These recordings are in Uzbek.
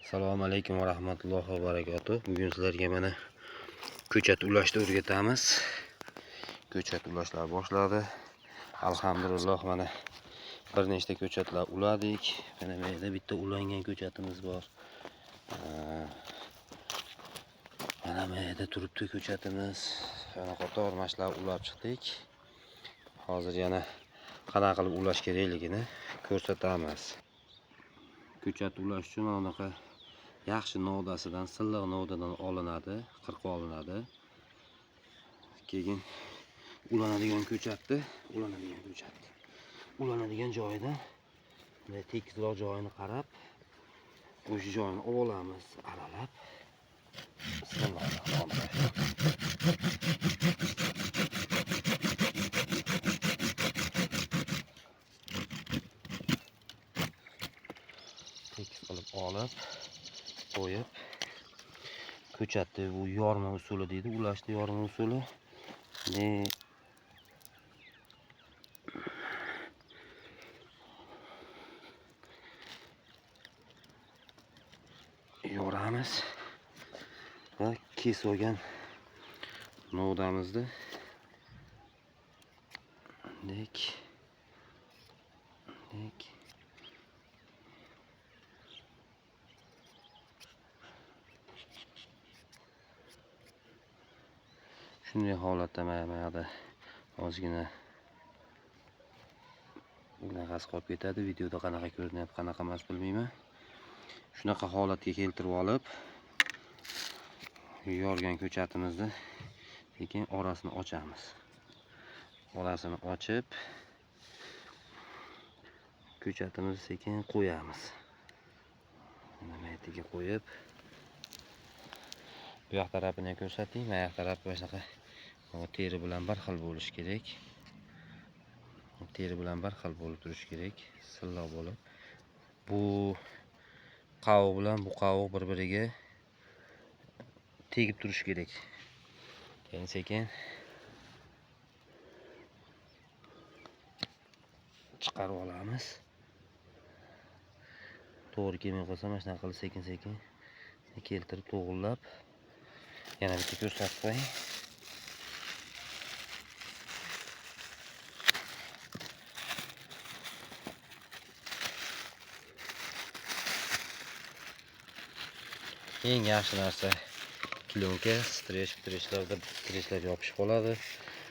Assalomu alaykum va rahmatullohi va barakatuh. Bugun sizlarga mana ko'chat ulashni o'rgatamiz. Ko'chat ulashlar boshladi. Alhamdulillah mana bir nechta ko'chatlar uladik. Mana bu yerda bitta ulangan ko'chatimiz bor. Mana bu yerda turibdi ko'chatimiz. Mana qator mashlar ulab chiqdik. Hozir yana qanaqa qilib ulash kerakligini ko'rsatamiz. Ko'chat ulash uchun anaqa yaxshi novdasidan, silliq novdadan olinadi, qirqib olinadi. Keyin ulanadigan joyidan tekisroq joyini qarab, o'sha joyini olamiz, aralab. Tekis qilib olib, qo'yib, ko'chatni bu yorma usuli deydi, ulashni yorma usuli. Yoramiz va kesib olgan novdamizni shunday holatda mana ozgina bunaqasi qolib ketadi. Videoda qanaqa ko'rinyapti, qanaqa emas bilmayman. Shunaqa holatga keltirib olib, yorgan ko'chatimizni keyin orasini ochamiz. Orasini ochib, ko'chatimizni sekin qo'yamiz. Mana bu yerga qo'yib, bu yoq tarafini ko'rsating. Bu yoq tarafi shunaqa teri bilan bir xil bo'lishi kerak. Teri bilan bir xil bo'lib turishi kerak, silliq bo'lib. Bu qaviq bilan bu qaviq bir-biriga tegib turishi kerak. Keyin sekin chiqarib olamiz. To'g'ri kelmay qolsa, mana shunaqa qilib sekin-sekin keltirib to'g'rilab, yana bitta ko'rsatib qo'ying. Eng yaxshi narsa klonka, strechlar yopishib qoladi.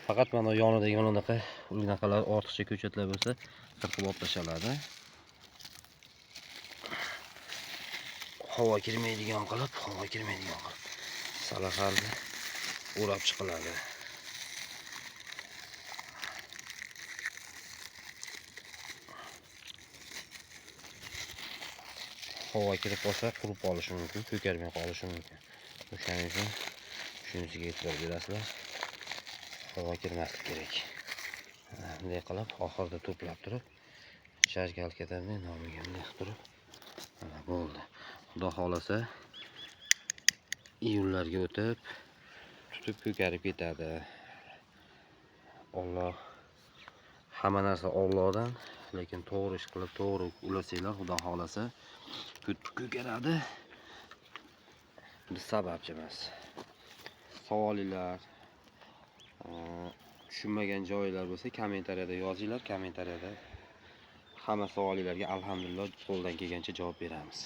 Faqat mana yonidagi bunaqalar ortiqcha ko'chatlar bo'lsa, qirqib olib tashaladi. Havo kirmaydigan qilib salaxarni o'rab chiqiladi. Havo kirib qolsa, qurib qolishi mumkin, ko'karmay qolishi mumkin. O'shaning uchun shunisiga e'tibor berasizlar. Havo kirmasligi kerak. Bunday qilib, oxirida to'plab turib, shajgalkadan nomiga bunday qilib turib, mana bo'ldi. Xudo xolasa, iyullarga o'tib, tutib ko'karib ketadi. Alloh, hamma narsa Allohdan, lekin to'g'ri ish qilib, to'g'ri ulasanglar, Xudo xolasa, ko'karadi. Biz sababchi emas. Savollar, tushunmagan joylar bo'lsa, kommentariyada yozinglar. Kommentariyada hamma savollarga alhamdulillah qo'ldan kelgancha javob beramiz.